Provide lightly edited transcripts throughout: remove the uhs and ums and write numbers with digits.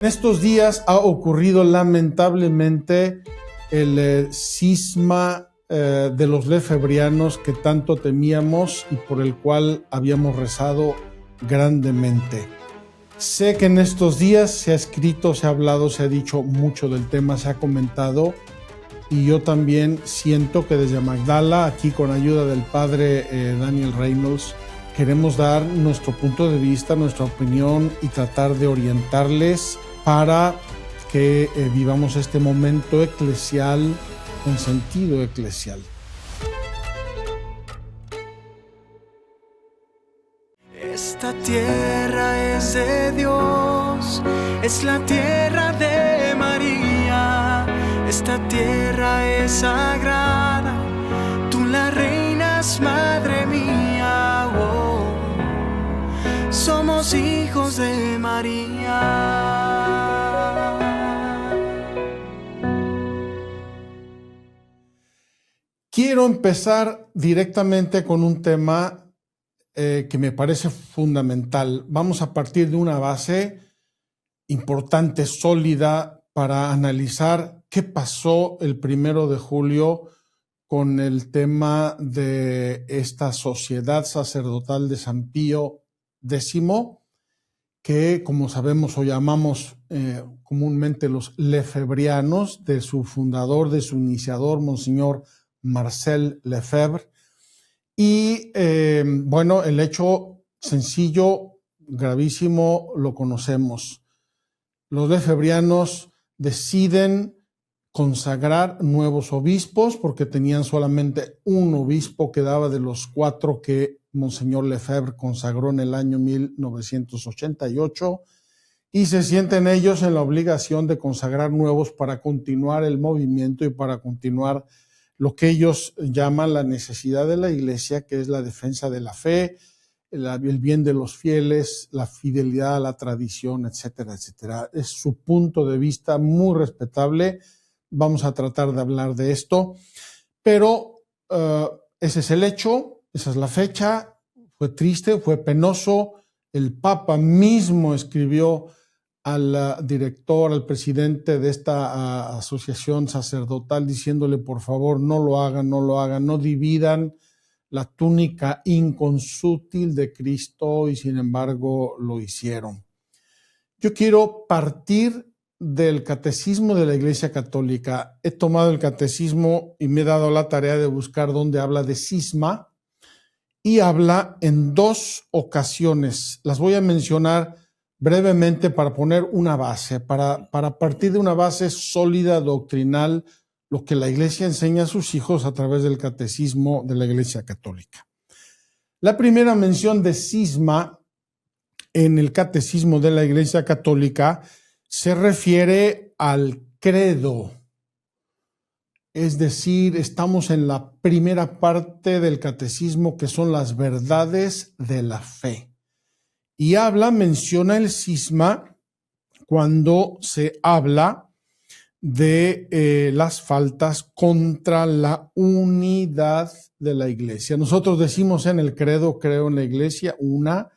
En estos días ha ocurrido lamentablemente el cisma de los lefebrianos que tanto temíamos y por el cual habíamos rezado grandemente. Sé que en estos días se ha escrito, se ha hablado, se ha dicho mucho del tema, se ha comentado, y yo también siento que desde Magdala, aquí con ayuda del padre Daniel Reynolds, queremos dar nuestro punto de vista, nuestra opinión y tratar de orientarles para que vivamos este momento eclesial con sentido eclesial. Esta tierra es de Dios, es la tierra de María. Esta tierra es sagrada, tú la reinas, madre mía. Oh, somos hijos de María. Quiero empezar directamente con un tema que me parece fundamental. Vamos a partir de una base importante, sólida, para analizar qué pasó el 1 de julio con el tema de esta sociedad sacerdotal de San Pío X, que, como sabemos o llamamos comúnmente los lefebrianos, de su fundador, de su iniciador, Monseñor Marcel Lefebvre. Y bueno, el hecho sencillo, gravísimo, lo conocemos. Los lefebrianos deciden consagrar nuevos obispos porque tenían solamente un obispo que daba de los 4 que Monseñor Lefebvre consagró en el año 1988, y se sienten ellos en la obligación de consagrar nuevos para continuar el movimiento y para continuar lo que ellos llaman la necesidad de la Iglesia, que es la defensa de la fe, el bien de los fieles, la fidelidad a la tradición, etcétera, etcétera. Es su punto de vista muy respetable. Vamos a tratar de hablar de esto, pero ese es el hecho, esa es la fecha. Fue triste, fue penoso. El Papa mismo escribió al director, al presidente de esta asociación sacerdotal, diciéndole por favor no lo hagan, no dividan la túnica inconsútil de Cristo, y sin embargo lo hicieron. Yo quiero partir del catecismo de la Iglesia Católica. He tomado el catecismo y me he dado la tarea de buscar dónde habla de cisma, y habla en 2 ocasiones. Las voy a mencionar brevemente para poner una base, para partir de una base sólida doctrinal, lo que la Iglesia enseña a sus hijos a través del catecismo de la Iglesia Católica. La primera mención de cisma en el catecismo de la Iglesia Católica se refiere al credo. Es decir, estamos en la primera parte del catecismo, que son las verdades de la fe. Y menciona el cisma cuando se habla de las faltas contra la unidad de la Iglesia. Nosotros decimos en el credo, creo en la Iglesia una,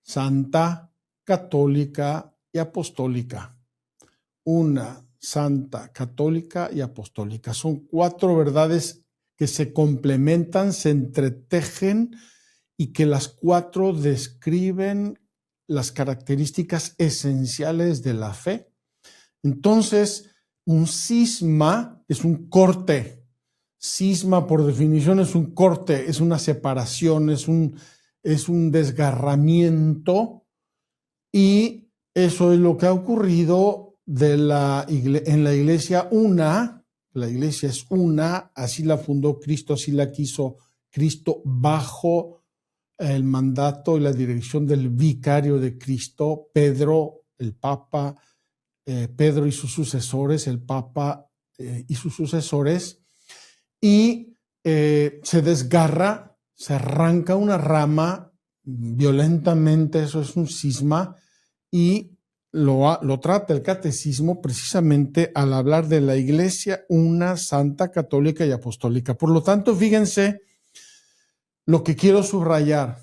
santa, católica y apostólica. Una, santa, católica y apostólica. Son 4 verdades que se complementan, se entretejen, y que las 4 describen las características esenciales de la fe. Entonces, un cisma es un corte. Cisma, por definición, es un corte, es una separación, es un desgarramiento, y eso es lo que ha ocurrido en la Iglesia una. La Iglesia es una, así la fundó Cristo, así la quiso Cristo, bajo el mandato y la dirección del vicario de Cristo, Pedro, el Papa, Pedro y sus sucesores, el Papa y sus sucesores, y se desgarra, se arranca una rama violentamente, eso es un cisma, y lo trata el catecismo precisamente al hablar de la Iglesia una, santa, católica y apostólica. Por lo tanto, fíjense lo que quiero subrayar.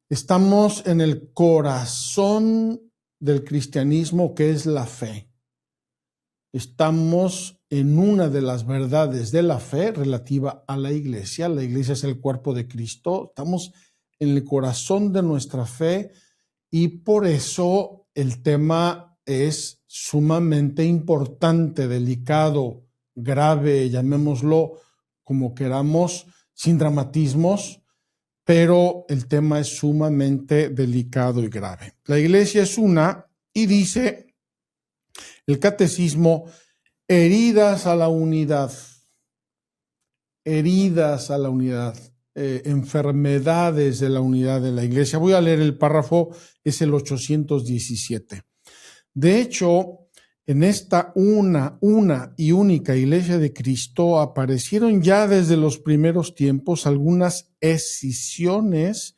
Estamos en el corazón del cristianismo, que es la fe. Estamos en una de las verdades de la fe relativa a la iglesia. La iglesia es el cuerpo de Cristo. Estamos en el corazón de nuestra fe y por eso el tema es sumamente importante, delicado, grave, llamémoslo como queramos, sin dramatismos, pero el tema es sumamente delicado y grave. La iglesia es una y dice el catecismo, heridas a la unidad, enfermedades de la unidad de la iglesia. Voy a leer el párrafo, es el 817. De hecho, en esta una y única iglesia de Cristo aparecieron ya desde los primeros tiempos algunas escisiones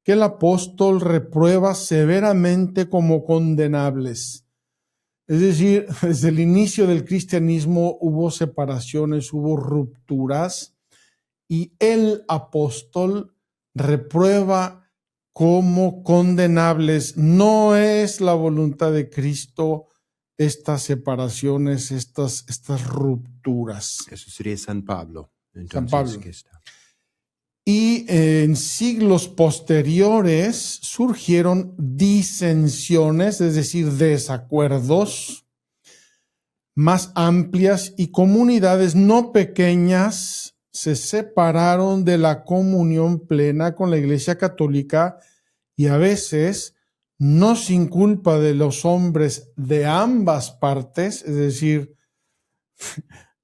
que el apóstol reprueba severamente como condenables. Es decir, desde el inicio del cristianismo hubo separaciones, hubo rupturas, y el apóstol reprueba como condenables. No es la voluntad de Cristo estas separaciones, estas rupturas. Eso sería San Pablo. Entonces, San Pablo. Y en siglos posteriores surgieron disensiones, es decir, desacuerdos más amplias, y comunidades no pequeñas se separaron de la comunión plena con la Iglesia Católica, y a veces no sin culpa de los hombres de ambas partes, es decir,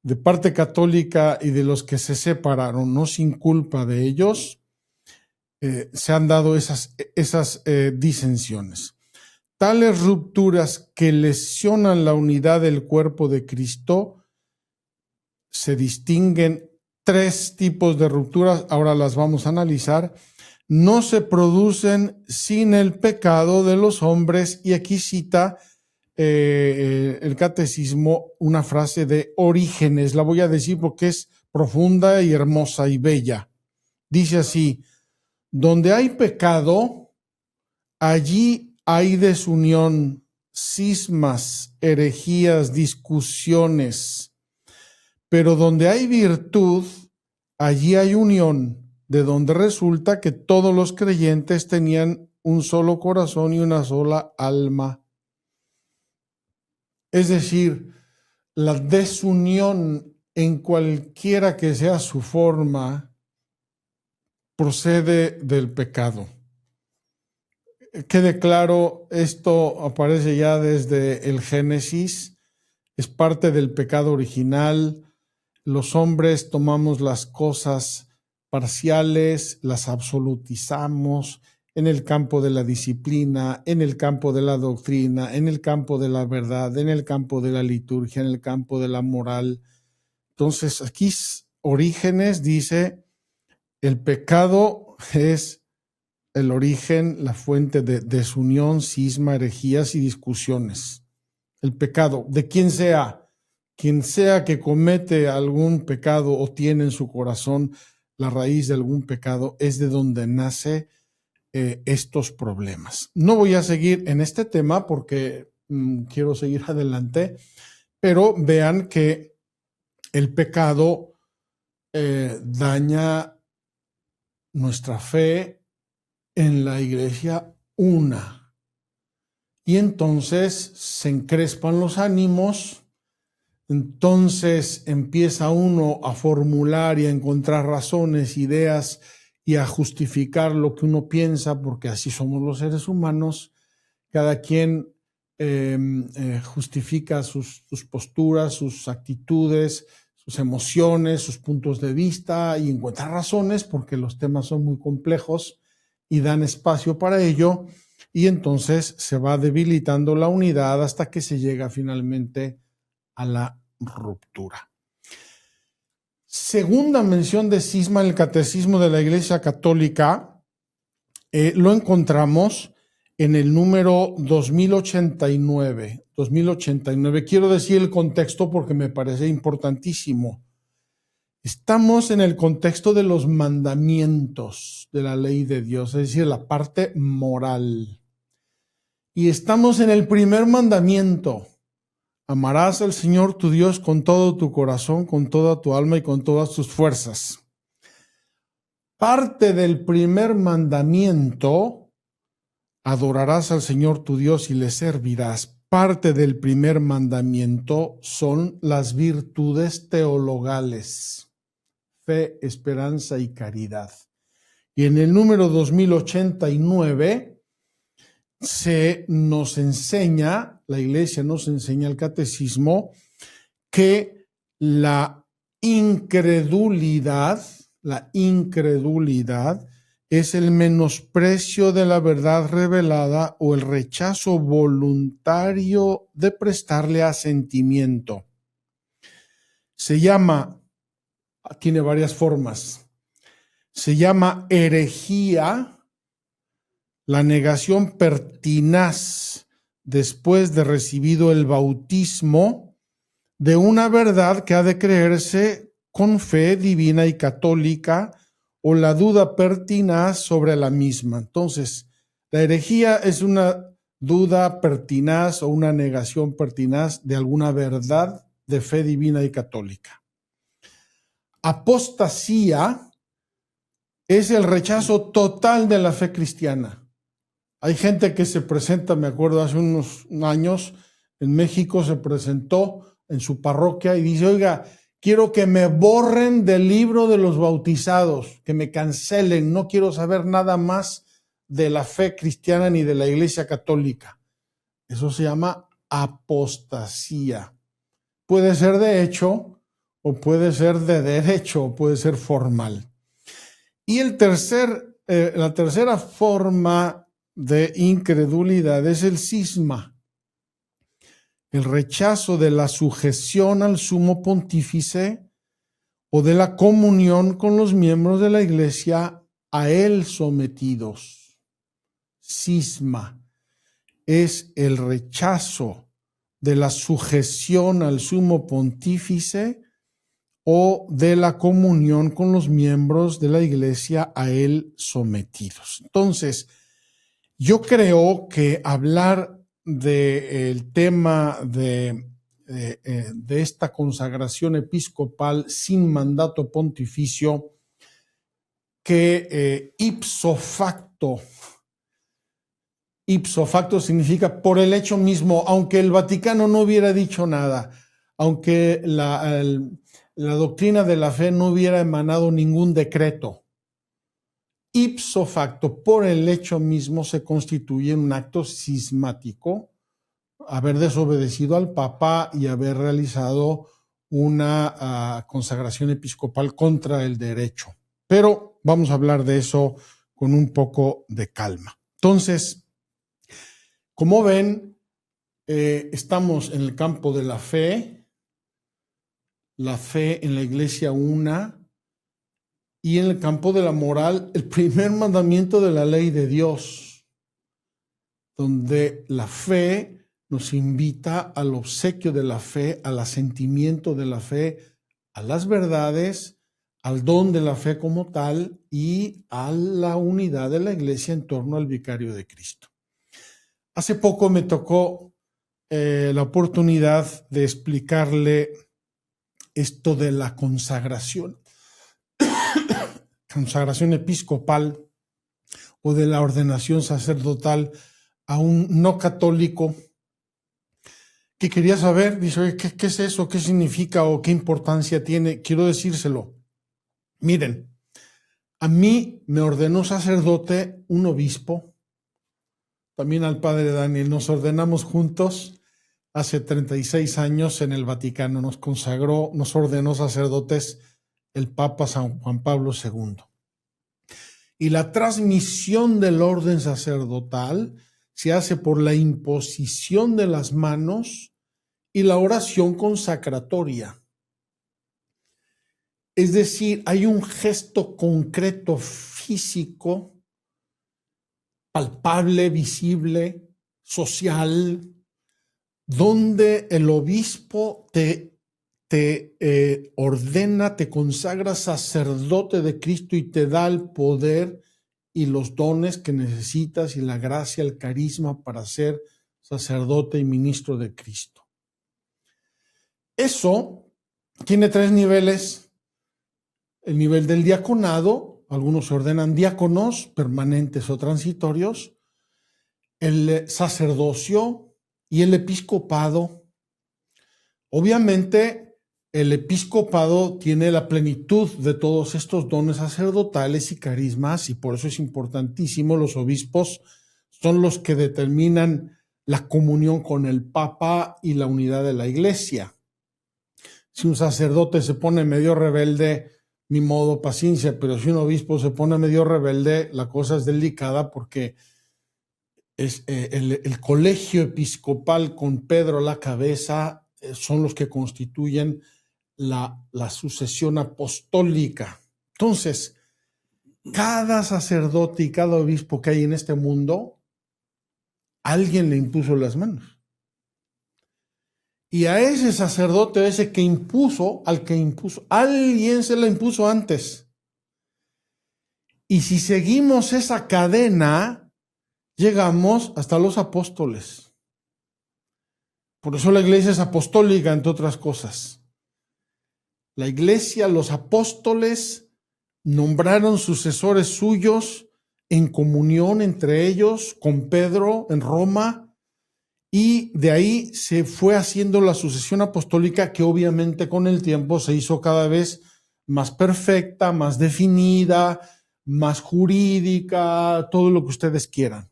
de parte católica y de los que se separaron, no sin culpa de ellos, se han dado esas disensiones. Tales rupturas que lesionan la unidad del cuerpo de Cristo, se distinguen tres tipos de rupturas, ahora las vamos a analizar. No se producen sin el pecado de los hombres, y aquí cita el catecismo una frase de Orígenes, la voy a decir porque es profunda y hermosa y bella. Dice así: donde hay pecado, allí hay desunión, cismas, herejías, discusiones, pero donde hay virtud, allí hay unión, de donde resulta que todos los creyentes tenían un solo corazón y una sola alma. Es decir, la desunión, en cualquiera que sea su forma, procede del pecado. Quede claro, esto aparece ya desde el Génesis, es parte del pecado original. Los hombres tomamos las cosas parciales, las absolutizamos en el campo de la disciplina, en el campo de la doctrina, en el campo de la verdad, en el campo de la liturgia, en el campo de la moral. Entonces, aquí Orígenes dice, el pecado es el origen, la fuente de desunión, cisma, herejías y discusiones. El pecado, de quien sea que comete algún pecado o tiene en su corazón la raíz de algún pecado, es de donde nace estos problemas. No voy a seguir en este tema porque quiero seguir adelante, pero vean que el pecado daña nuestra fe en la iglesia una, y entonces se encrespan los ánimos. Entonces empieza uno a formular y a encontrar razones, ideas y a justificar lo que uno piensa, porque así somos los seres humanos. Cada quien justifica sus posturas, sus actitudes, sus emociones, sus puntos de vista, y encuentra razones porque los temas son muy complejos y dan espacio para ello, y entonces se va debilitando la unidad hasta que se llega finalmente a la ruptura. Segunda mención de cisma en el Catecismo de la Iglesia Católica, lo encontramos en el número 2089. Quiero decir el contexto porque me parece importantísimo. Estamos en el contexto de los mandamientos de la ley de Dios, es decir, la parte moral. Y estamos en el primer mandamiento. Amarás al Señor tu Dios con todo tu corazón, con toda tu alma y con todas tus fuerzas. Parte del primer mandamiento, adorarás al Señor tu Dios y le servirás. Parte del primer mandamiento son las virtudes teologales: fe, esperanza y caridad. Y en el número 2089 se nos enseña, la Iglesia nos enseña, el catecismo, que la incredulidad es el menosprecio de la verdad revelada o el rechazo voluntario de prestarle asentimiento. Tiene varias formas. Se llama herejía la negación pertinaz después de recibido el bautismo de una verdad que ha de creerse con fe divina y católica, o la duda pertinaz sobre la misma. Entonces, la herejía es una duda pertinaz o una negación pertinaz de alguna verdad de fe divina y católica. Apostasía es el rechazo total de la fe cristiana. Hay gente que se presenta, me acuerdo hace unos años, en México se presentó en su parroquia y dice: oiga, quiero que me borren del libro de los bautizados, que me cancelen, no quiero saber nada más de la fe cristiana ni de la Iglesia Católica. Eso se llama apostasía. Puede ser de hecho, o puede ser de derecho, o puede ser formal. Y la tercera forma de incredulidad es el cisma, el rechazo de la sujeción al sumo pontífice o de la comunión con los miembros de la Iglesia a él sometidos. Cisma es el rechazo de la sujeción al sumo pontífice o de la comunión con los miembros de la Iglesia a él sometidos. Entonces, yo creo que hablar del tema de esta consagración episcopal sin mandato pontificio, que ipso facto significa por el hecho mismo, aunque el Vaticano no hubiera dicho nada, aunque la doctrina de la fe no hubiera emanado ningún decreto, ipso facto, por el hecho mismo, se constituye un acto cismático haber desobedecido al Papa y haber realizado una consagración episcopal contra el derecho. Pero vamos a hablar de eso con un poco de calma. Entonces, como ven, estamos en el campo de la fe en la Iglesia una, y en el campo de la moral, el primer mandamiento de la ley de Dios, donde la fe nos invita al obsequio de la fe, al asentimiento de la fe, a las verdades, al don de la fe como tal y a la unidad de la Iglesia en torno al vicario de Cristo. Hace poco me tocó la oportunidad de explicarle esto de la consagración episcopal o de la ordenación sacerdotal a un no católico que quería saber, dice: oye, ¿qué es eso? ¿Qué significa o qué importancia tiene? Quiero decírselo. Miren, a mí me ordenó sacerdote un obispo, también al padre Daniel, nos ordenamos juntos hace 36 años en el Vaticano, nos ordenó sacerdotes el Papa San Juan Pablo II. Y la transmisión del orden sacerdotal se hace por la imposición de las manos y la oración consacratoria. Es decir, hay un gesto concreto, físico, palpable, visible, social, donde el obispo te ordena, te consagra sacerdote de Cristo y te da el poder y los dones que necesitas y la gracia, el carisma para ser sacerdote y ministro de Cristo. Eso tiene 3 niveles. El nivel del diaconado, algunos se ordenan diáconos, permanentes o transitorios, el sacerdocio y el episcopado. Obviamente, el episcopado tiene la plenitud de todos estos dones sacerdotales y carismas, y por eso es importantísimo. Los obispos son los que determinan la comunión con el Papa y la unidad de la Iglesia. Si un sacerdote se pone medio rebelde, ni modo, paciencia, pero si un obispo se pone medio rebelde, la cosa es delicada porque es el colegio episcopal con Pedro a la cabeza son los que constituyen la sucesión apostólica. Entonces, cada sacerdote y cada obispo que hay en este mundo, alguien le impuso las manos. Y a ese sacerdote, ese que impuso, alguien se la impuso antes. Y si seguimos esa cadena, llegamos hasta los apóstoles. Por eso la iglesia es apostólica, entre otras cosas. La iglesia, los apóstoles, nombraron sucesores suyos en comunión entre ellos, con Pedro en Roma, y de ahí se fue haciendo la sucesión apostólica que obviamente con el tiempo se hizo cada vez más perfecta, más definida, más jurídica, todo lo que ustedes quieran.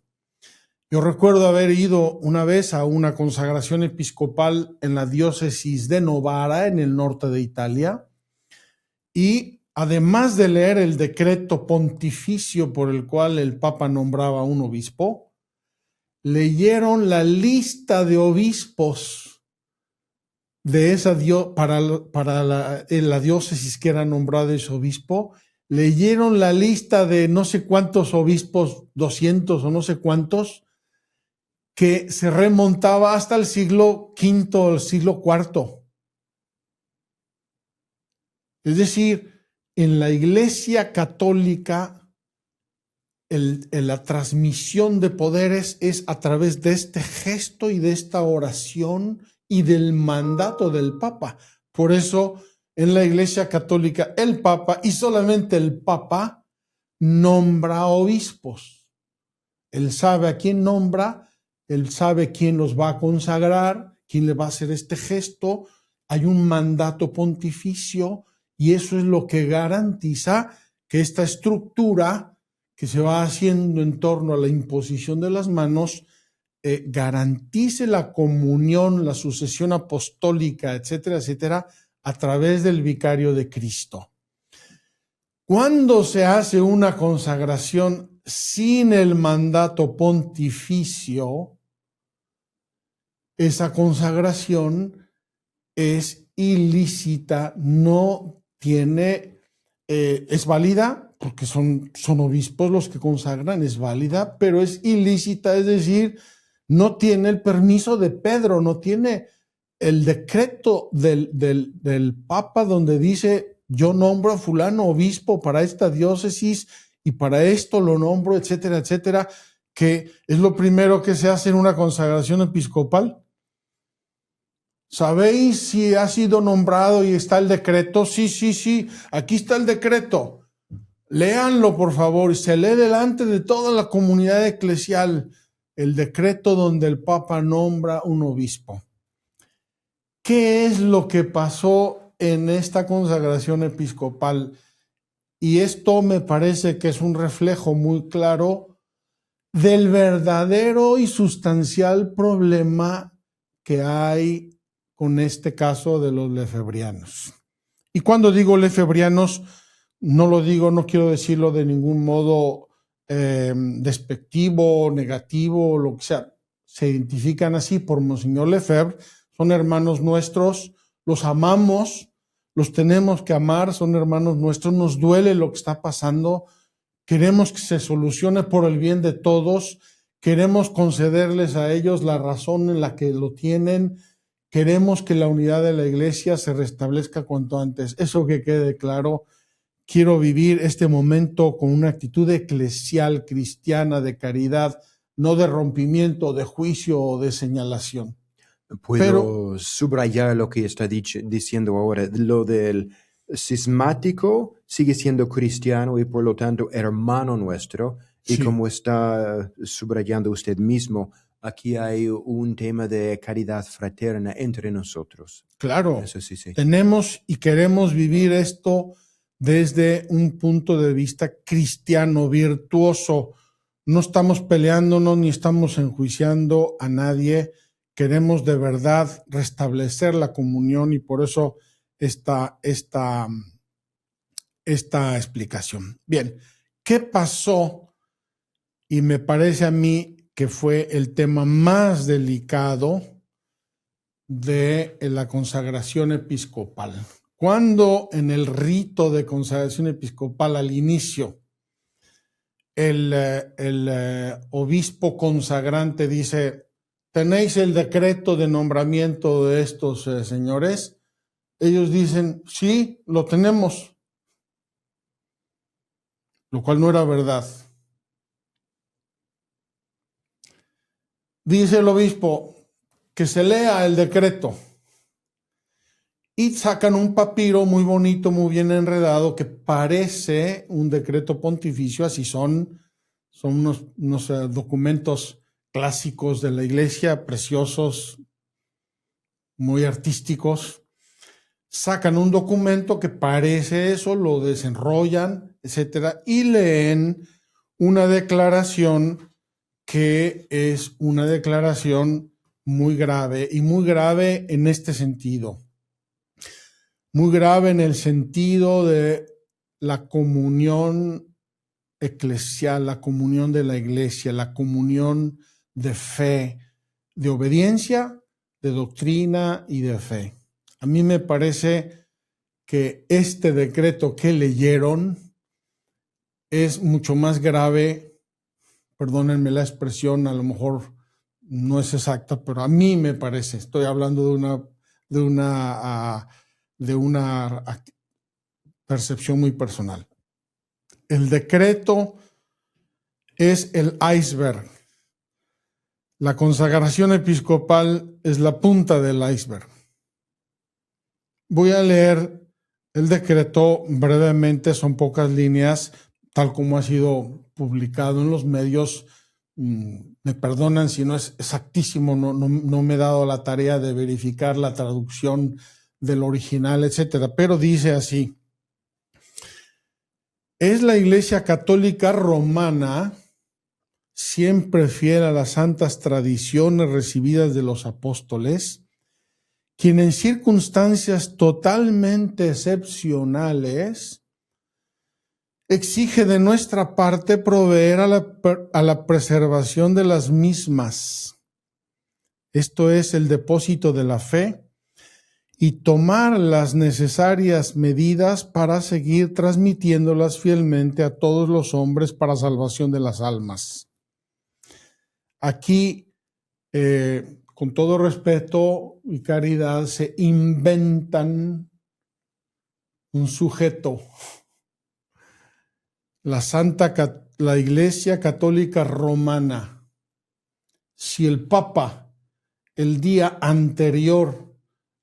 Yo recuerdo haber ido una vez a una consagración episcopal en la diócesis de Novara, en el norte de Italia, y además de leer el decreto pontificio por el cual el Papa nombraba a un obispo, leyeron la lista de obispos de esa para la diócesis que era nombrado ese obispo, leyeron la lista de no sé cuántos obispos, 200 o no sé cuántos, que se remontaba hasta el siglo V o el siglo IV. Es decir, en la Iglesia Católica, la transmisión de poderes es a través de este gesto y de esta oración y del mandato del Papa. Por eso, en la Iglesia Católica, el Papa, y solamente el Papa, nombra obispos. Él sabe a quién nombra, él sabe quién los va a consagrar, quién le va a hacer este gesto. Hay un mandato pontificio y eso es lo que garantiza que esta estructura que se va haciendo en torno a la imposición de las manos, garantice la comunión, la sucesión apostólica, etcétera, etcétera, a través del vicario de Cristo. Cuando se hace una consagración sin el mandato pontificio, esa consagración es ilícita, no tiene, es válida, porque son obispos los que consagran, es válida, pero es ilícita, es decir, no tiene el permiso de Pedro, no tiene el decreto del Papa donde dice, yo nombro a fulano obispo para esta diócesis y para esto lo nombro, etcétera, etcétera, que es lo primero que se hace en una consagración episcopal. ¿Sabéis si ha sido nombrado y está el decreto? Sí, aquí está el decreto. Léanlo, por favor, y se lee delante de toda la comunidad eclesial el decreto donde el Papa nombra un obispo. ¿Qué es lo que pasó en esta consagración episcopal? Y esto me parece que es un reflejo muy claro del verdadero y sustancial problema que hay con este caso de los lefebrianos. Y cuando digo lefebrianos, no quiero decirlo de ningún modo despectivo, negativo, lo que sea. Se identifican así por Monseñor Lefebvre, son hermanos nuestros, los amamos, los tenemos que amar, son hermanos nuestros, nos duele lo que está pasando, queremos que se solucione por el bien de todos, queremos concederles a ellos la razón en la que lo tienen, queremos que la unidad de la Iglesia se restablezca cuanto antes. Eso que quede claro, quiero vivir este momento con una actitud eclesial, cristiana, de caridad, no de rompimiento, de juicio o de señalación. Puedo subrayar lo que está diciendo ahora. Lo del cismático sigue siendo cristiano y por lo tanto hermano nuestro. Y Sí. como está subrayando usted mismo, aquí hay un tema de caridad fraterna entre nosotros. Claro, Eso sí, sí. tenemos y queremos vivir esto desde un punto de vista cristiano, virtuoso. No estamos peleándonos ni estamos enjuiciando a nadie. Queremos de verdad restablecer la comunión y por eso esta explicación. Bien, ¿qué pasó? Y me parece a mí que fue el tema más delicado de la consagración episcopal. Cuando en el rito de consagración episcopal al inicio el obispo consagrante dice, ¿tenéis el decreto de nombramiento de estos señores? Ellos dicen, sí, lo tenemos, lo cual no era verdad. Dice el obispo que se lea el decreto y sacan un papiro muy bonito, muy bien enredado, que parece un decreto pontificio, así son unos documentos clásicos de la iglesia, preciosos, muy artísticos. Sacan un documento que parece eso, lo desenrollan, etcétera, y leen una declaración que es una declaración muy grave, y muy grave en este sentido. Muy grave en el sentido de la comunión eclesial, la comunión de la iglesia, la comunión de fe, de obediencia, de doctrina y de fe. A mí me parece que este decreto que leyeron es mucho más grave, perdónenme la expresión, a lo mejor no es exacta, pero a mí me parece, estoy hablando de una percepción muy personal. El decreto es el iceberg. La consagración episcopal es la punta del iceberg. Voy a leer el decreto brevemente, son pocas líneas, tal como ha sido publicado en los medios. Me perdonan si no es exactísimo, no me he dado la tarea de verificar la traducción del original, etcétera, pero dice así: es la Iglesia Católica Romana, siempre fiel a las santas tradiciones recibidas de los apóstoles, quien en circunstancias totalmente excepcionales exige de nuestra parte proveer a la preservación de las mismas. Esto es el depósito de la fe y tomar las necesarias medidas para seguir transmitiéndolas fielmente a todos los hombres para salvación de las almas. Aquí, con todo respeto y caridad, se inventan un sujeto. La Iglesia Católica Romana. Si el Papa el día anterior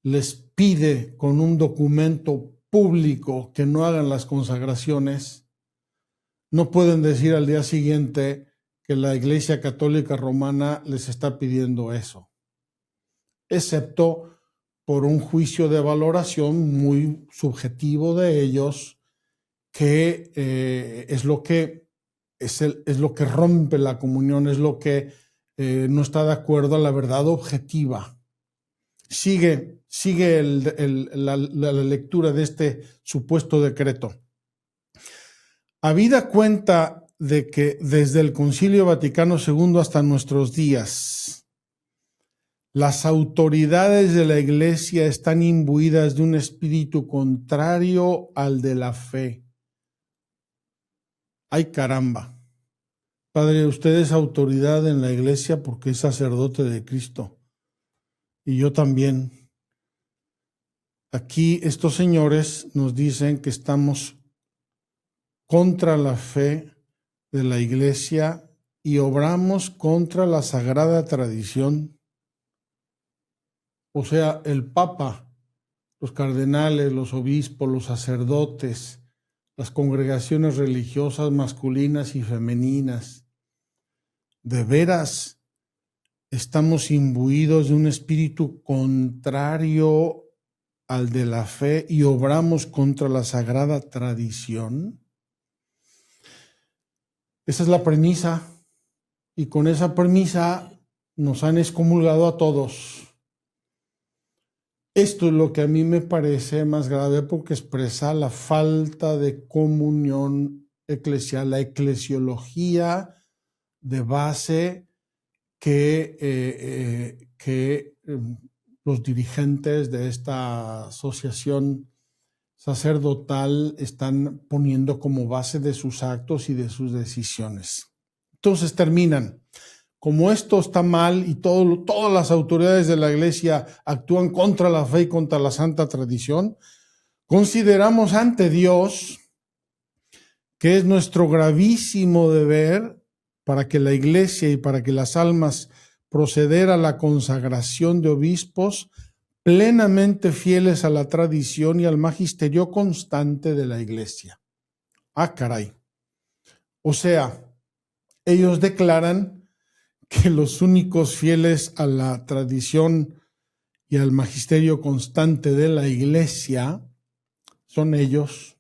les pide con un documento público que no hagan las consagraciones, no pueden decir al día siguiente que la Iglesia Católica Romana les está pidiendo eso, excepto por un juicio de valoración muy subjetivo de ellos, que es lo que rompe la comunión, es lo que no está de acuerdo a la verdad objetiva. Sigue la lectura de este supuesto decreto. Habida cuenta de que desde el Concilio Vaticano II hasta nuestros días, las autoridades de la Iglesia están imbuidas de un espíritu contrario al de la fe. ¡Ay, caramba! Padre, usted es autoridad en la Iglesia porque es sacerdote de Cristo. Y yo también. Aquí estos señores nos dicen que estamos contra la fe de la Iglesia y obramos contra la sagrada tradición. O sea, el Papa, los cardenales, los obispos, los sacerdotes, las congregaciones religiosas masculinas y femeninas. De veras, estamos imbuidos de un espíritu contrario al de la fe y obramos contra la sagrada tradición. Esa es la premisa, y con esa premisa nos han excomulgado a todos. Esto es lo que a mí me parece más grave porque expresa la falta de comunión eclesial, la eclesiología de base que los dirigentes de esta asociación sacerdotal están poniendo como base de sus actos y de sus decisiones. Entonces terminan. Como esto está mal y todas las autoridades de la Iglesia actúan contra la fe y contra la santa tradición, consideramos ante Dios que es nuestro gravísimo deber para que la Iglesia y para que las almas proceder a la consagración de obispos plenamente fieles a la tradición y al magisterio constante de la Iglesia. Ah, caray. O sea, ellos declaran que los únicos fieles a la tradición y al magisterio constante de la Iglesia son ellos.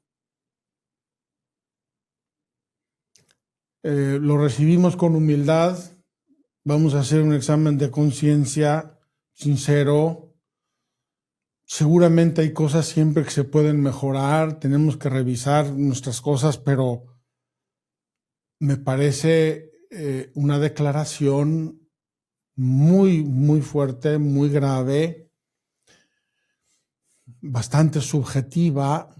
Lo recibimos con humildad. Vamos a hacer un examen de conciencia sincero. Seguramente hay cosas siempre que se pueden mejorar. Tenemos que revisar nuestras cosas, pero me parece una declaración muy, muy fuerte, muy grave, bastante subjetiva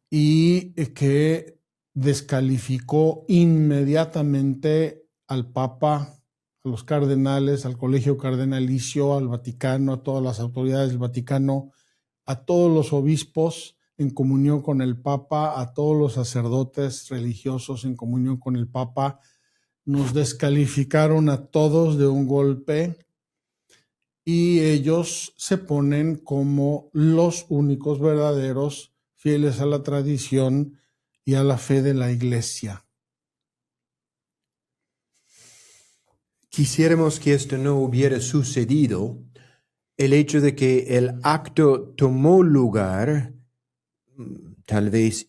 y que descalificó inmediatamente al Papa, a los cardenales, al Colegio Cardenalicio, al Vaticano, a todas las autoridades del Vaticano, a todos los obispos en comunión con el Papa, a todos los sacerdotes religiosos en comunión con el Papa. Nos descalificaron a todos de un golpe y ellos se ponen como los únicos verdaderos fieles a la tradición y a la fe de la Iglesia. Quisiéramos que esto no hubiera sucedido. El hecho de que el acto tomó lugar, tal vez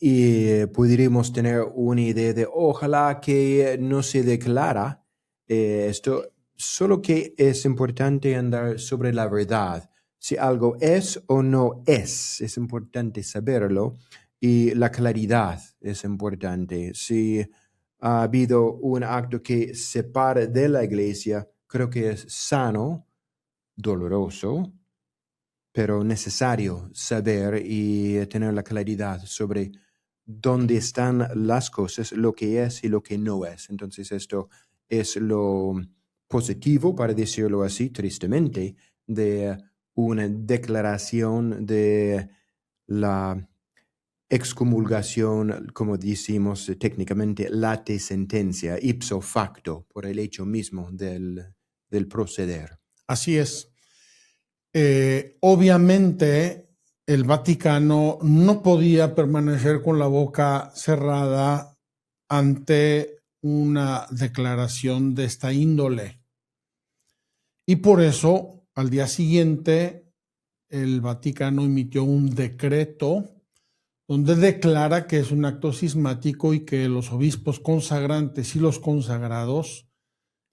podríamos tener una idea de ojalá que no se declara esto, solo que es importante andar sobre la verdad. Si algo es o no es importante saberlo, y la claridad es importante. Si ha habido un acto que separa de la Iglesia, creo que es sano, doloroso, pero necesario saber y tener la claridad sobre dónde están las cosas, lo que es y lo que no es. Entonces esto es lo positivo, para decirlo así, tristemente, de una declaración de la excomulgación, como decimos técnicamente, late sentencia, ipso facto, por el hecho mismo del proceder. Así es. Obviamente el Vaticano no podía permanecer con la boca cerrada ante una declaración de esta índole. Y por eso, al día siguiente, el Vaticano emitió un decreto donde declara que es un acto cismático y que los obispos consagrantes y los consagrados,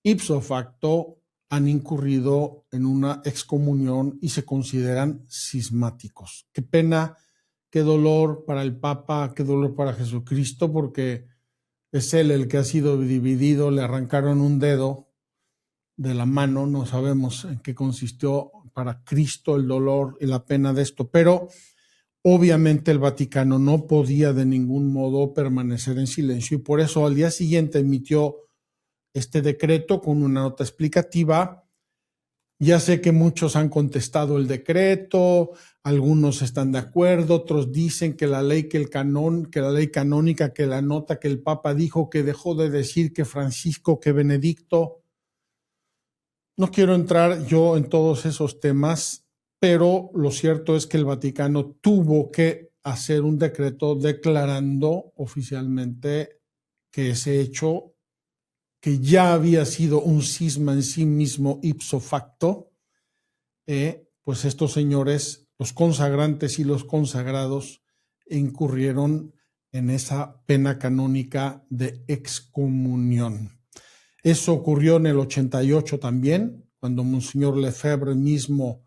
ipso facto, han incurrido en una excomunión y se consideran cismáticos. Qué pena, qué dolor para el Papa, qué dolor para Jesucristo, porque es él el que ha sido dividido, le arrancaron un dedo de la mano, no sabemos en qué consistió para Cristo el dolor y la pena de esto, pero obviamente el Vaticano no podía de ningún modo permanecer en silencio y por eso al día siguiente emitió este decreto con una nota explicativa Ya sé que muchos han contestado el decreto, algunos están de acuerdo, otros dicen que la ley canónica, que la nota que el Papa dijo, que dejó de decir que Francisco, que Benedicto. No quiero entrar yo en todos esos temas, pero lo cierto es que el Vaticano tuvo que hacer un decreto declarando oficialmente que ese hecho, que ya había sido un cisma en sí mismo ipso facto, pues estos señores, los consagrantes y los consagrados, incurrieron en esa pena canónica de excomunión. Eso ocurrió en el 88 también, cuando Monseñor Lefebvre mismo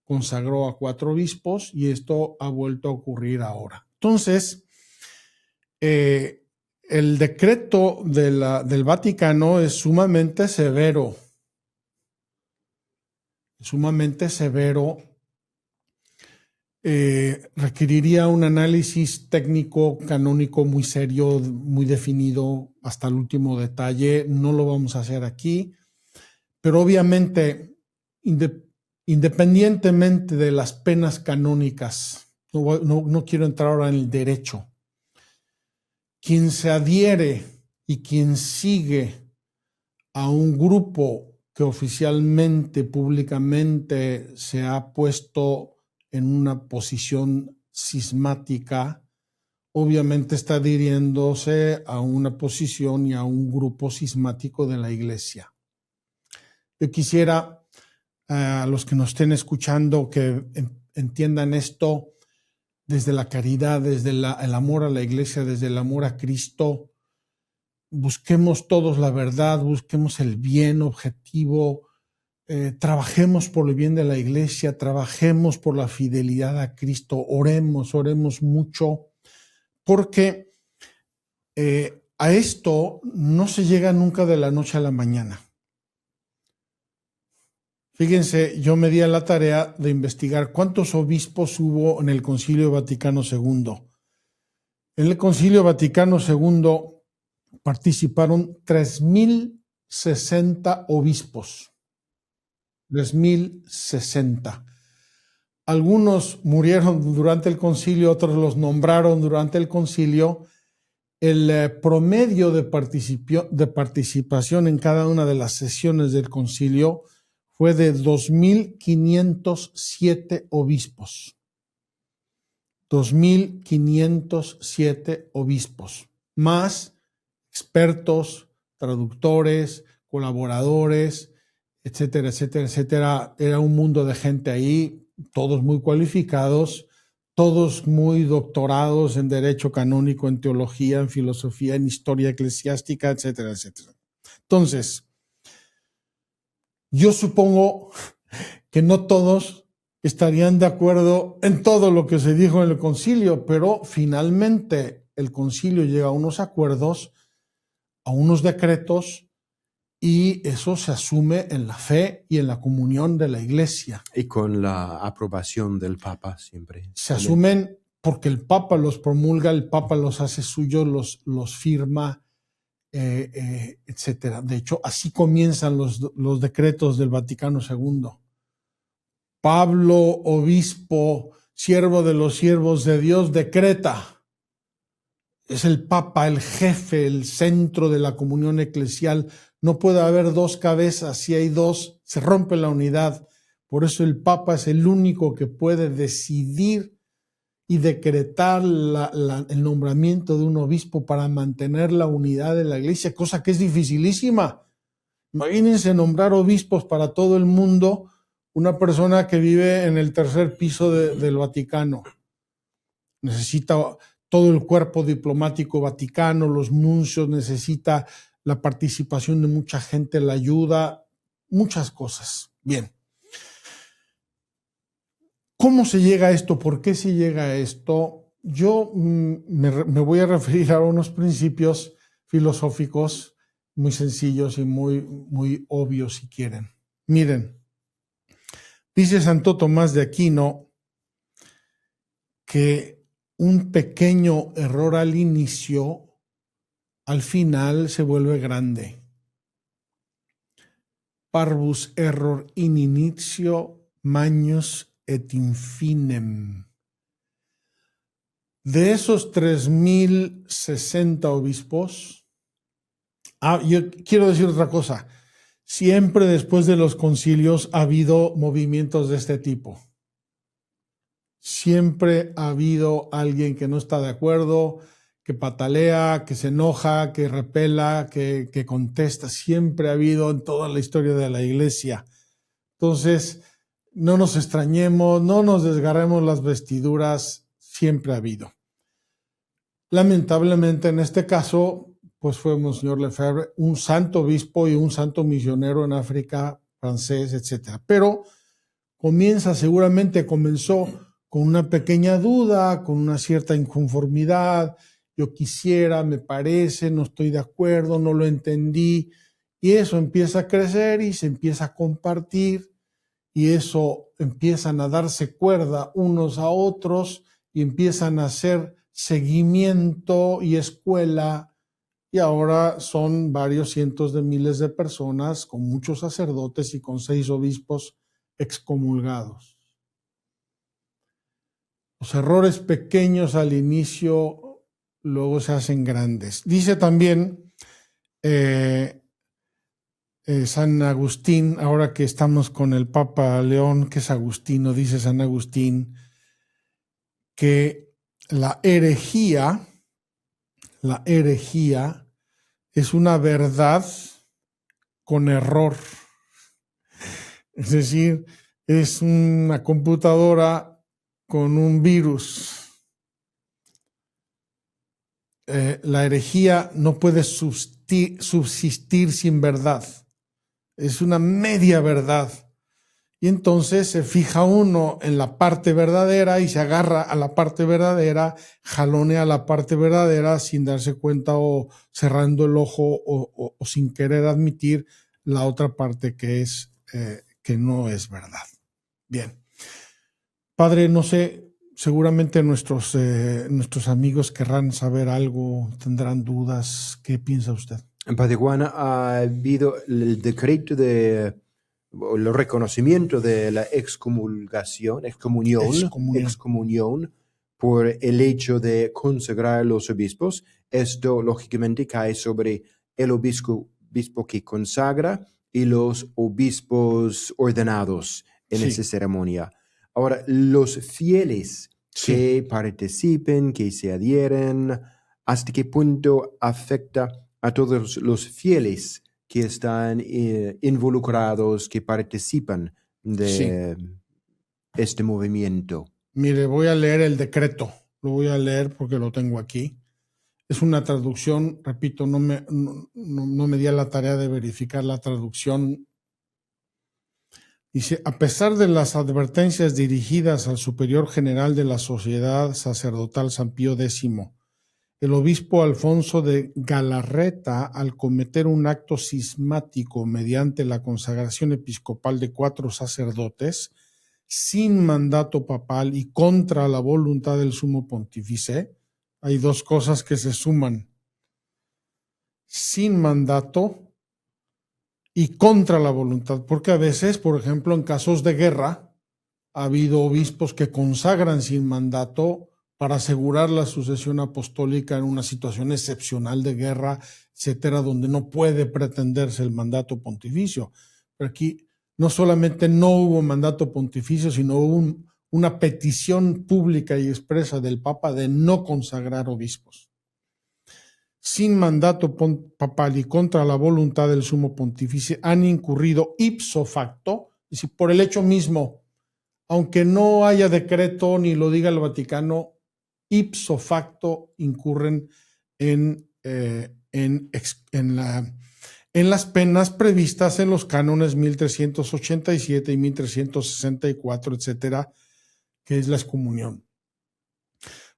consagró a 4 obispos, y esto ha vuelto a ocurrir ahora. Entonces, el decreto del Vaticano es sumamente severo. Requeriría un análisis técnico canónico muy serio, muy definido hasta el último detalle. No lo vamos a hacer aquí, pero obviamente, independientemente de las penas canónicas, no quiero entrar ahora en el derecho. Quien se adhiere y quien sigue a un grupo que oficialmente, públicamente se ha puesto en una posición cismática, obviamente está adhiriéndose a una posición y a un grupo cismático de la Iglesia. Yo quisiera a los que nos estén escuchando que entiendan esto desde la caridad, desde el amor a la Iglesia, desde el amor a Cristo. Busquemos todos la verdad, busquemos el bien objetivo, trabajemos por el bien de la Iglesia, trabajemos por la fidelidad a Cristo, oremos mucho, porque a esto no se llega nunca de la noche a la mañana. Fíjense, yo me di a la tarea de investigar cuántos obispos hubo en el Concilio Vaticano II. En el Concilio Vaticano II participaron 3.060 obispos. 3.060. Algunos murieron durante el concilio, otros los nombraron durante el concilio. El promedio de participación en cada una de las sesiones del concilio fue de 2.507 obispos. 2.507 obispos, más expertos, traductores, colaboradores, etcétera, etcétera, etcétera. Era un mundo de gente ahí, todos muy cualificados, todos muy doctorados en derecho canónico, en teología, en filosofía, en historia eclesiástica, etcétera, etcétera. Entonces, yo supongo que no todos estarían de acuerdo en todo lo que se dijo en el concilio, pero finalmente el concilio llega a unos acuerdos, a unos decretos, y eso se asume en la fe y en la comunión de la Iglesia. Y con la aprobación del Papa siempre. Se asumen porque el Papa los promulga, el Papa los hace suyos, los firma, etcétera. De hecho, así comienzan los decretos del Vaticano II. Pablo, obispo, siervo de los siervos de Dios, decreta. Es el Papa, el jefe, el centro de la comunión eclesial. No puede haber dos cabezas. Si hay dos, se rompe la unidad. Por eso el Papa es el único que puede decidir y decretar el nombramiento de un obispo para mantener la unidad de la Iglesia, cosa que es dificilísima. Imagínense nombrar obispos para todo el mundo, una persona que vive en el 3er piso del Vaticano. Necesita todo el cuerpo diplomático vaticano, los nuncios, necesita la participación de mucha gente, la ayuda, muchas cosas. Bien. ¿Cómo se llega a esto? ¿Por qué se llega a esto? Yo me voy a referir a unos principios filosóficos muy sencillos y muy obvios, si quieren. Miren, dice Santo Tomás de Aquino que un pequeño error al inicio, al final se vuelve grande. parvus error in initio magnus et infinem. De esos 3060 obispos, yo quiero decir otra cosa. Siempre después de los concilios ha habido movimientos de este tipo. Siempre ha habido alguien que no está de acuerdo, que patalea, que se enoja, que repela, que contesta. Siempre ha habido en toda la historia de la Iglesia. Entonces, no nos extrañemos, no nos desgarremos las vestiduras, siempre ha habido. Lamentablemente, en este caso, pues fue Monseñor Lefebvre, un santo obispo y un santo misionero en África, francés, etc. Pero seguramente comenzó con una pequeña duda, con una cierta inconformidad. Yo quisiera, me parece, no estoy de acuerdo, no lo entendí. Y eso empieza a crecer y se empieza a compartir. Y eso empiezan a darse cuerda unos a otros y empiezan a hacer seguimiento y escuela. Y ahora son varios cientos de miles de personas con muchos sacerdotes y con 6 obispos excomulgados. Los errores pequeños al inicio luego se hacen grandes. Dice también San Agustín, ahora que estamos con el Papa León, que es agustino, dice San Agustín, que la herejía es una verdad con error. Es decir, es una computadora con un virus. La herejía no puede subsistir sin verdad. Es una media verdad. Y entonces se fija uno en la parte verdadera y se agarra a la parte verdadera, jalonea a la parte verdadera sin darse cuenta o cerrando el ojo o sin querer admitir la otra parte que no es verdad. Bien. Padre, no sé, seguramente nuestros amigos querrán saber algo, tendrán dudas. ¿Qué piensa usted? Padre Juan, ha habido el decreto el reconocimiento de la excomunión por el hecho de consagrar a los obispos. Esto lógicamente cae sobre el obispo que consagra y los obispos ordenados en esa ceremonia. Ahora, los fieles que participen, que se adhieren, ¿hasta qué punto afecta a todos los fieles que están involucrados, que participan de este movimiento? Mire, voy a leer el decreto. Lo voy a leer porque lo tengo aquí. Es una traducción, repito, no me di a la tarea de verificar la traducción. Dice, a pesar de las advertencias dirigidas al superior general de la Sociedad Sacerdotal San Pío X, el obispo Alfonso de Galarreta, al cometer un acto cismático mediante la consagración episcopal de 4 sacerdotes, sin mandato papal y contra la voluntad del sumo pontífice, hay 2 cosas que se suman: sin mandato y contra la voluntad, porque a veces, por ejemplo, en casos de guerra, ha habido obispos que consagran sin mandato para asegurar la sucesión apostólica en una situación excepcional de guerra, etcétera, donde no puede pretenderse el mandato pontificio. Pero aquí no solamente no hubo mandato pontificio, sino hubo una petición pública y expresa del Papa de no consagrar obispos. Sin mandato papal y contra la voluntad del sumo pontífice, han incurrido ipso facto, es decir, por el hecho mismo, aunque no haya decreto ni lo diga el Vaticano, ipso facto incurren en las penas previstas en los cánones 1387 y 1364, etcétera, que es la excomunión.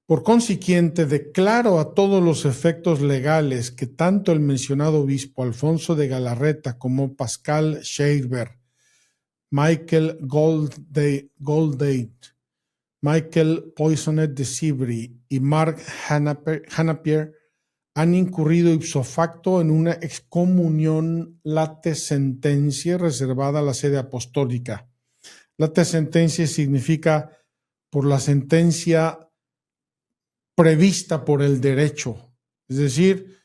Por consiguiente, declaro a todos los efectos legales que tanto el mencionado obispo Alfonso de Galarreta como Pascal Scheibert, Michael Goldade, Michael Poissonet de Cibri y Mark Hanapier han incurrido ipso facto en una excomunión late sententia reservada a la sede apostólica. Late sententia significa por la sentencia prevista por el derecho. Es decir,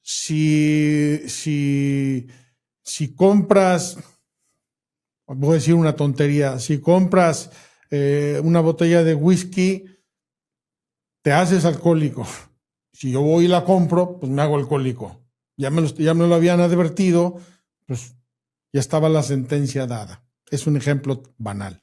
si compras, voy a decir una tontería, si compras una botella de whisky, te haces alcohólico. Si yo voy y la compro, pues me hago alcohólico. Ya me lo habían advertido, pues ya estaba la sentencia dada. Es un ejemplo banal.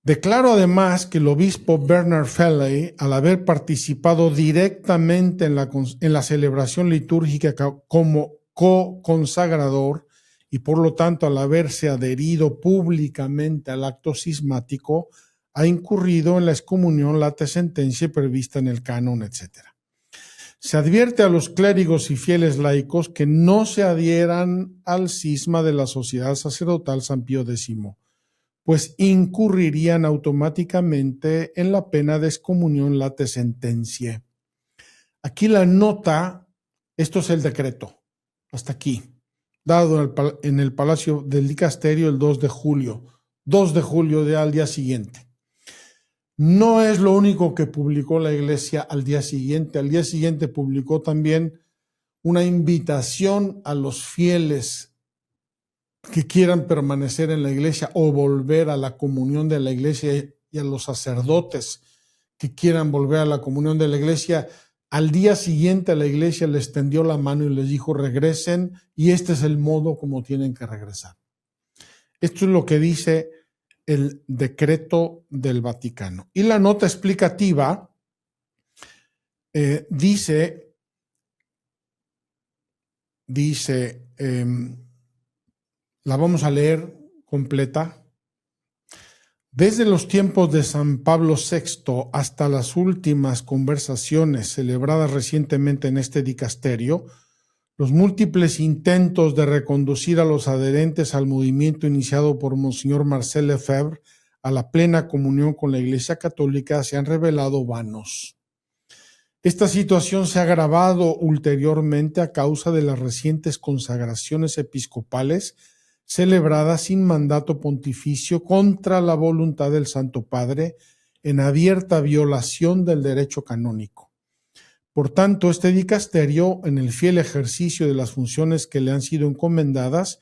Declaro además que el obispo Bernard Felley, al haber participado directamente en la celebración litúrgica como co-consagrador y por lo tanto al haberse adherido públicamente al acto cismático, ha incurrido en la excomunión late sentencia prevista en el canon, etc. Se advierte a los clérigos y fieles laicos que no se adhieran al cisma de la Sociedad Sacerdotal San Pío X, pues incurrirían automáticamente en la pena de excomunión late sentencia. Aquí la nota, esto es el decreto, hasta aquí, dado en el Palacio del Dicasterio el 2 de julio al día siguiente. No es lo único que publicó la Iglesia al día siguiente publicó también una invitación a los fieles que quieran permanecer en la Iglesia o volver a la comunión de la Iglesia y a los sacerdotes que quieran volver a la comunión de la Iglesia. Al día siguiente la Iglesia les tendió la mano y les dijo regresen y este es el modo como tienen que regresar. Esto es lo que dice el decreto del Vaticano. Y la nota explicativa dice la vamos a leer completa. Desde los tiempos de San Pablo VI hasta las últimas conversaciones celebradas recientemente en este dicasterio, los múltiples intentos de reconducir a los adherentes al movimiento iniciado por Monseñor Marcel Lefebvre a la plena comunión con la Iglesia Católica se han revelado vanos. Esta situación se ha agravado ulteriormente a causa de las recientes consagraciones episcopales celebrada sin mandato pontificio contra la voluntad del Santo Padre en abierta violación del derecho canónico. Por tanto, este dicasterio, en el fiel ejercicio de las funciones que le han sido encomendadas,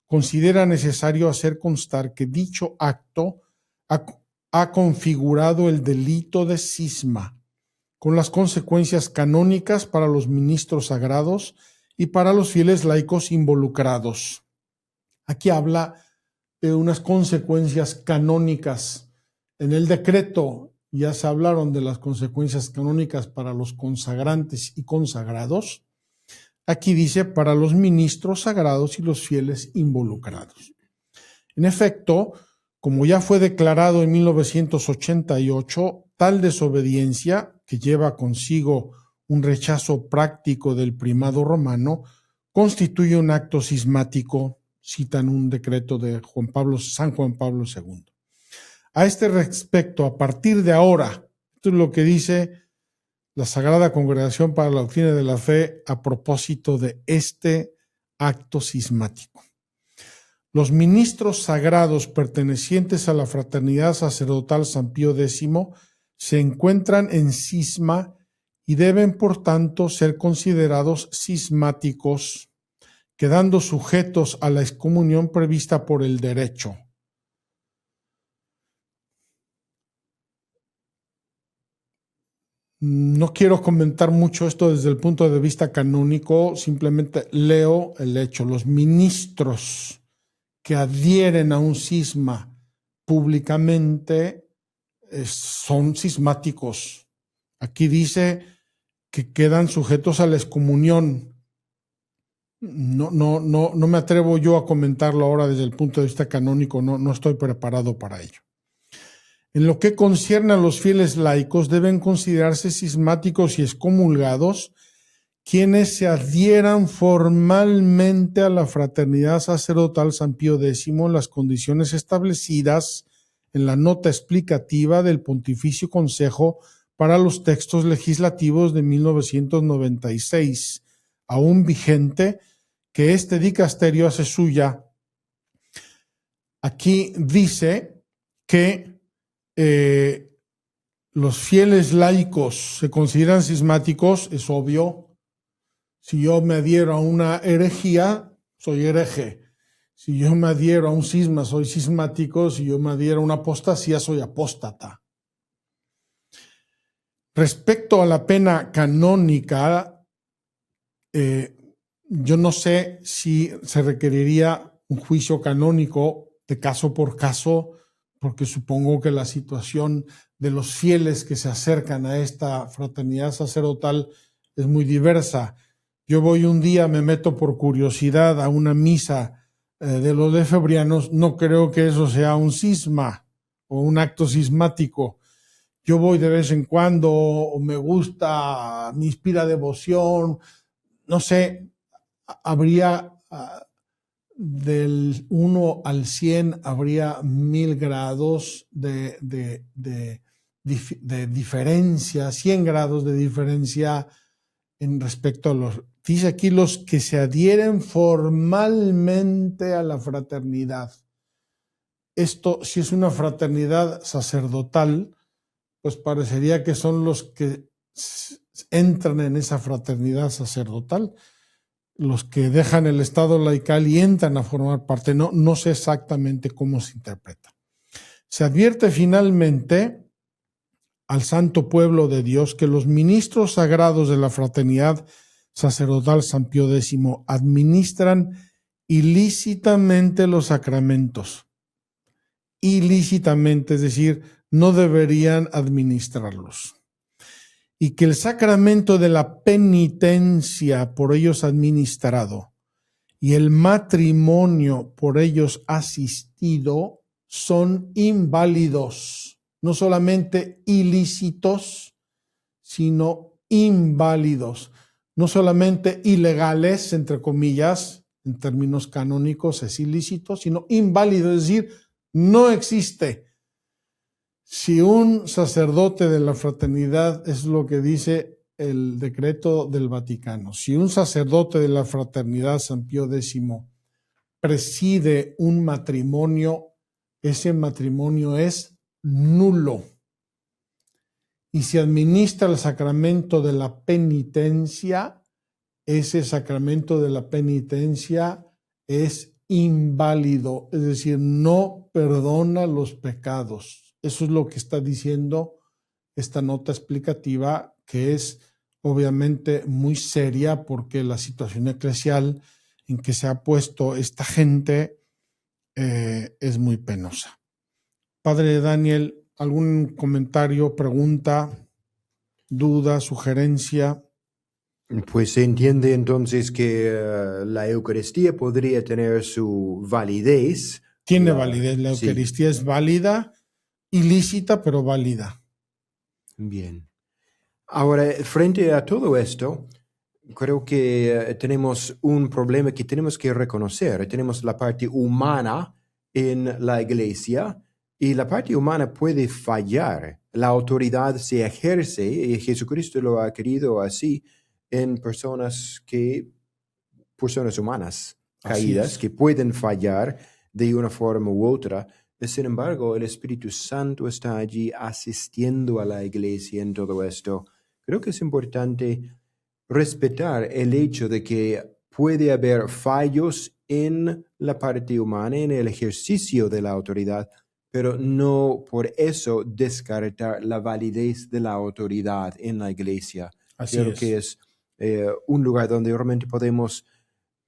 considera necesario hacer constar que dicho acto ha configurado el delito de cisma, con las consecuencias canónicas para los ministros sagrados y para los fieles laicos involucrados. Aquí habla de unas consecuencias canónicas. En el decreto ya se hablaron de las consecuencias canónicas para los consagrantes y consagrados. Aquí dice para los ministros sagrados y los fieles involucrados. En efecto, como ya fue declarado en 1988, tal desobediencia, que lleva consigo un rechazo práctico del primado romano, constituye un acto cismático, citan un decreto de San Juan Pablo II. A este respecto, a partir de ahora, esto es lo que dice la Sagrada Congregación para la Doctrina de la Fe a propósito de este acto cismático. Los ministros sagrados pertenecientes a la Fraternidad Sacerdotal San Pío X se encuentran en cisma y deben, por tanto, ser considerados cismáticos, quedando sujetos a la excomunión prevista por el derecho. No quiero comentar mucho esto desde el punto de vista canónico, simplemente leo el hecho. Los ministros que adhieren a un cisma públicamente son cismáticos. Aquí dice que quedan sujetos a la excomunión. No me atrevo yo a comentarlo ahora desde el punto de vista canónico, no estoy preparado para ello. En lo que concierne a los fieles laicos, deben considerarse cismáticos y excomulgados quienes se adhieran formalmente a la Fraternidad Sacerdotal San Pío X en las condiciones establecidas en la nota explicativa del Pontificio Consejo para los textos legislativos de 1996, aún vigente, que este dicasterio hace suya. Aquí dice que los fieles laicos se consideran cismáticos, es obvio. Si yo me adhiero a una herejía, soy hereje. Si yo me adhiero a un cisma, soy cismático. Si yo me adhiero a una apostasía, soy apóstata. Respecto a la pena canónica, yo no sé si se requeriría un juicio canónico de caso por caso, porque supongo que la situación de los fieles que se acercan a esta fraternidad sacerdotal es muy diversa. Yo voy un día, me meto por curiosidad a una misa de los lefebrianos, no creo que eso sea un cisma o un acto cismático. Yo voy de vez en cuando, o me gusta, me inspira devoción, no sé, habría del 1 al 100, habría 1000 grados de diferencia, 100 grados de diferencia en respecto a los... Dice aquí los que se adhieren formalmente a la fraternidad. Esto, si es una fraternidad sacerdotal, pues parecería que son los que entran en esa fraternidad sacerdotal, los que dejan el estado laical y entran a formar parte. No sé exactamente cómo se interpreta. Se advierte finalmente al santo pueblo de Dios que los ministros sagrados de la fraternidad sacerdotal San Pío X administran ilícitamente los sacramentos. Ilícitamente, es decir, no deberían administrarlos. Y que el sacramento de la penitencia por ellos administrado y el matrimonio por ellos asistido son inválidos, no solamente ilícitos, sino inválidos, no solamente ilegales, entre comillas, en términos canónicos es ilícito, sino inválido, es decir, no existe. Si un sacerdote de la fraternidad, es lo que dice el decreto del Vaticano, si un sacerdote de la fraternidad San Pío X preside un matrimonio, ese matrimonio es nulo. Y si administra el sacramento de la penitencia, ese sacramento de la penitencia es inválido, es decir, no perdona los pecados. Eso es lo que está diciendo esta nota explicativa, que es obviamente muy seria porque la situación eclesial en que se ha puesto esta gente es muy penosa. Padre Daniel, ¿algún comentario, pregunta, duda, sugerencia? Pues se entiende entonces que la Eucaristía podría tener su validez. Tiene validez, la Eucaristía es válida, ilícita, pero válida. Bien. Ahora, frente a todo esto, creo que tenemos un problema que tenemos que reconocer. Tenemos la parte humana en la iglesia y la parte humana puede fallar. La autoridad se ejerce y Jesucristo lo ha querido así en personas humanas caídas que pueden fallar de una forma u otra. Sin embargo, el Espíritu Santo está allí asistiendo a la iglesia en todo esto. Creo que es importante respetar el hecho de que puede haber fallos en la parte humana, en el ejercicio de la autoridad, pero no por eso descartar la validez de la autoridad en la iglesia. Creo que es un lugar donde realmente podemos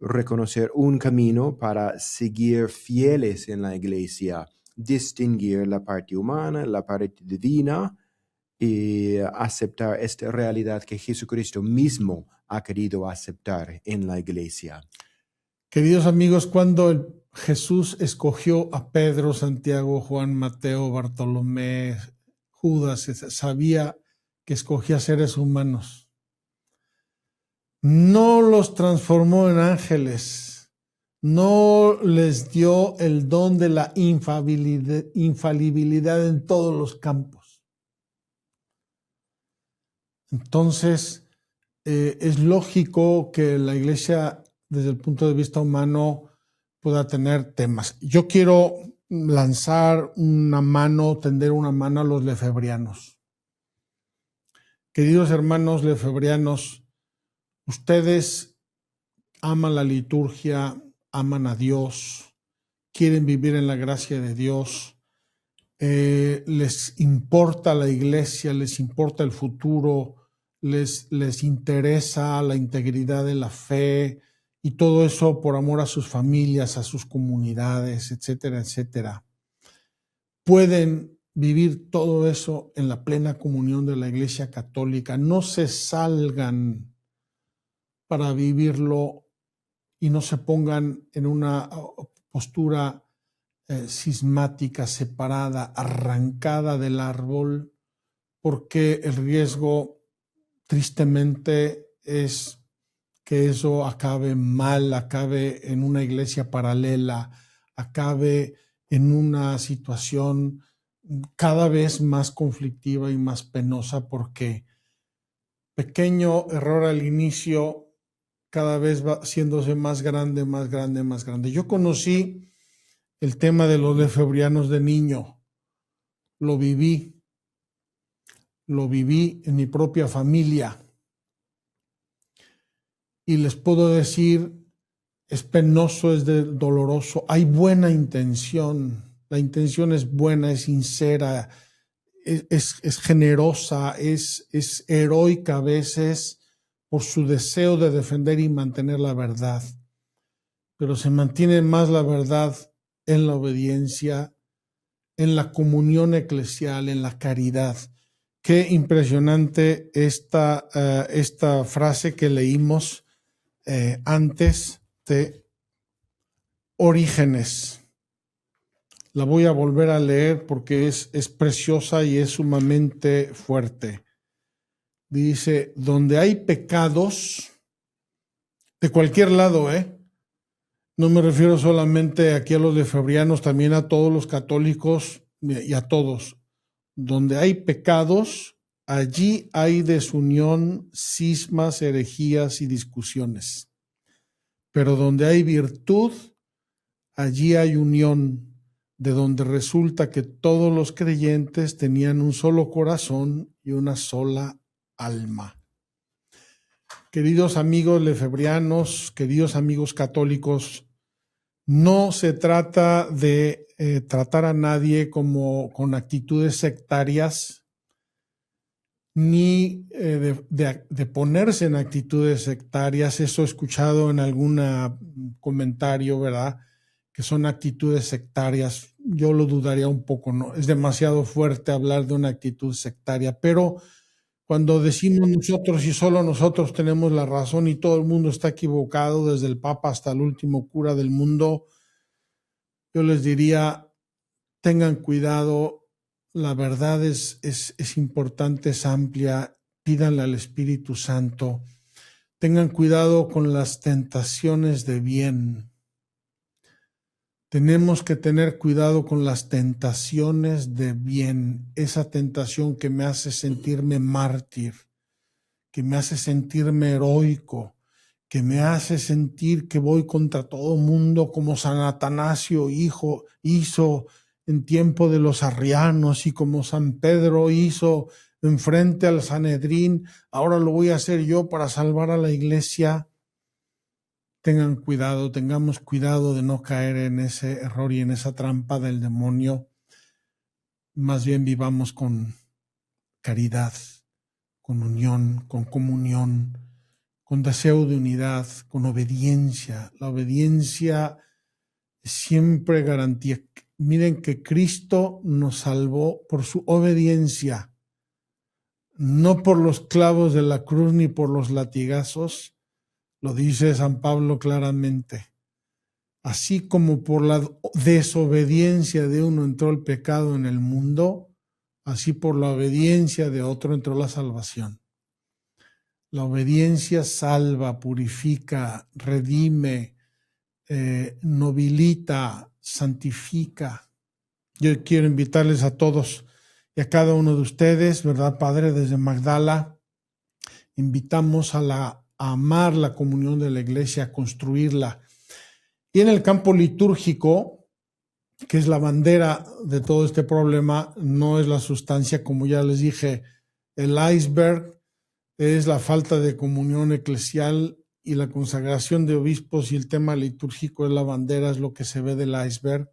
reconocer un camino para seguir fieles en la iglesia, distinguir la parte humana, la parte divina y aceptar esta realidad que Jesucristo mismo ha querido aceptar en la iglesia. Queridos amigos, cuando Jesús escogió a Pedro, Santiago, Juan, Mateo, Bartolomé, Judas, sabía que escogía seres humanos. No los transformó en ángeles, no les dio el don de la infalibilidad en todos los campos. Entonces, es lógico que la iglesia, desde el punto de vista humano, pueda tener temas. Yo quiero lanzar una mano, tender una mano a los lefebrianos. Queridos hermanos lefebrianos, ustedes aman la liturgia, aman a Dios, quieren vivir en la gracia de Dios, les importa la iglesia, les importa el futuro, les interesa la integridad de la fe y todo eso por amor a sus familias, a sus comunidades, etcétera, etcétera. Pueden vivir todo eso en la plena comunión de la Iglesia Católica. No se salgan para vivirlo y no se pongan en una postura cismática, separada, arrancada del árbol, porque el riesgo tristemente es que eso acabe mal, acabe en una iglesia paralela, acabe en una situación cada vez más conflictiva y más penosa, porque pequeño error al inicio cada vez va haciéndose más grande, más grande, más grande. Yo conocí el tema de los lefebrianos de niño, lo viví en mi propia familia. Y les puedo decir, es penoso, es doloroso, hay buena intención, la intención es buena, es sincera, es generosa, es heroica a veces por su deseo de defender y mantener la verdad, pero se mantiene más la verdad en la obediencia, en la comunión eclesial, en la caridad. Qué impresionante esta frase que leímos antes de Orígenes. La voy a volver a leer porque es preciosa y es sumamente fuerte. Dice, donde hay pecados, de cualquier lado, no me refiero solamente aquí a los lefebrianos, también a todos los católicos y a todos. Donde hay pecados, allí hay desunión, cismas, herejías y discusiones. Pero donde hay virtud, allí hay unión, de donde resulta que todos los creyentes tenían un solo corazón y una sola alma. Queridos amigos lefebrianos, queridos amigos católicos, no se trata de tratar a nadie como con actitudes sectarias, ni de ponerse en actitudes sectarias. Eso he escuchado en algún comentario, ¿verdad? Que son actitudes sectarias. Yo lo dudaría un poco, ¿no? Es demasiado fuerte hablar de una actitud sectaria, pero cuando decimos nosotros y solo nosotros tenemos la razón y todo el mundo está equivocado, desde el Papa hasta el último cura del mundo, yo les diría, tengan cuidado, la verdad es importante, es amplia, pídanle al Espíritu Santo, tengan cuidado con las tentaciones de bien. Tenemos que tener cuidado con las tentaciones de bien, esa tentación que me hace sentirme mártir, que me hace sentirme heroico, que me hace sentir que voy contra todo mundo como San Atanasio hizo en tiempo de los arrianos y como San Pedro hizo enfrente al Sanedrín. Ahora lo voy a hacer yo para salvar a la iglesia. Tengan cuidado, tengamos cuidado de no caer en ese error y en esa trampa del demonio. Más bien vivamos con caridad, con unión, con comunión, con deseo de unidad, con obediencia. La obediencia es siempre garantía. Miren que Cristo nos salvó por su obediencia, no por los clavos de la cruz ni por los latigazos. Lo dice San Pablo claramente. Así como por la desobediencia de uno entró el pecado en el mundo, así por la obediencia de otro entró la salvación. La obediencia salva, purifica, redime, nobilita, santifica. Yo quiero invitarles a todos y a cada uno de ustedes, ¿verdad, Padre? Desde Magdala, invitamos a amar la comunión de la iglesia, a construirla. Y en el campo litúrgico, que es la bandera de todo este problema, no es la sustancia, como ya les dije, el iceberg es la falta de comunión eclesial y la consagración de obispos, y el tema litúrgico es la bandera, es lo que se ve del iceberg.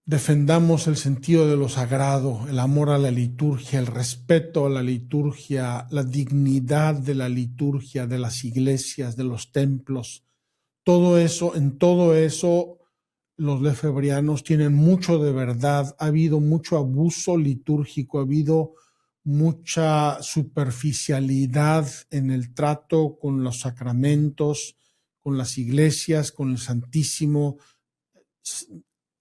Defendamos el sentido de lo sagrado, el amor a la liturgia, el respeto a la liturgia, la dignidad de la liturgia, de las iglesias, de los templos. Todo eso, en todo eso, los lefebrianos tienen mucho de verdad. Ha habido mucho abuso litúrgico, ha habido mucha superficialidad en el trato con los sacramentos, con las iglesias, con el Santísimo.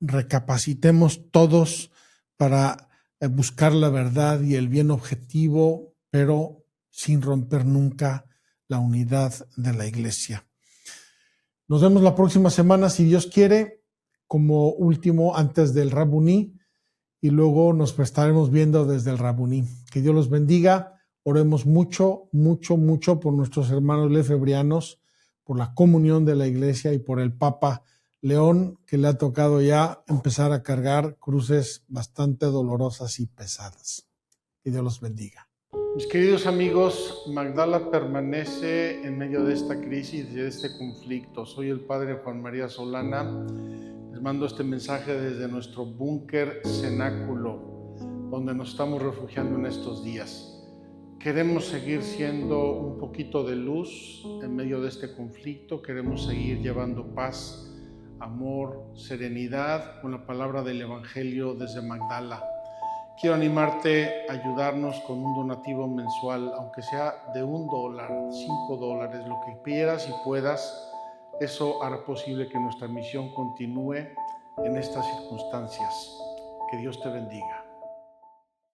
Recapacitemos todos para buscar la verdad y el bien objetivo, pero sin romper nunca la unidad de la iglesia. Nos vemos la próxima semana, si Dios quiere, como último antes del Rabuní, y luego nos estaremos viendo desde el Rabuní. Que Dios los bendiga. Oremos mucho, mucho, mucho por nuestros hermanos lefebrianos, por la comunión de la iglesia y por el Papa León, que le ha tocado ya empezar a cargar cruces bastante dolorosas y pesadas. Que Dios los bendiga. Mis queridos amigos, Magdala permanece en medio de esta crisis, de este conflicto. Soy el padre Juan María Solana. Les mando este mensaje desde nuestro búnker cenáculo, donde nos estamos refugiando en estos días. Queremos seguir siendo un poquito de luz en medio de este conflicto. Queremos seguir llevando paz, amor, serenidad con la palabra del Evangelio desde Magdala. Quiero animarte a ayudarnos con un donativo mensual, aunque sea de $1, $5, lo que quieras y puedas. Eso hará posible que nuestra misión continúe en estas circunstancias. Que Dios te bendiga.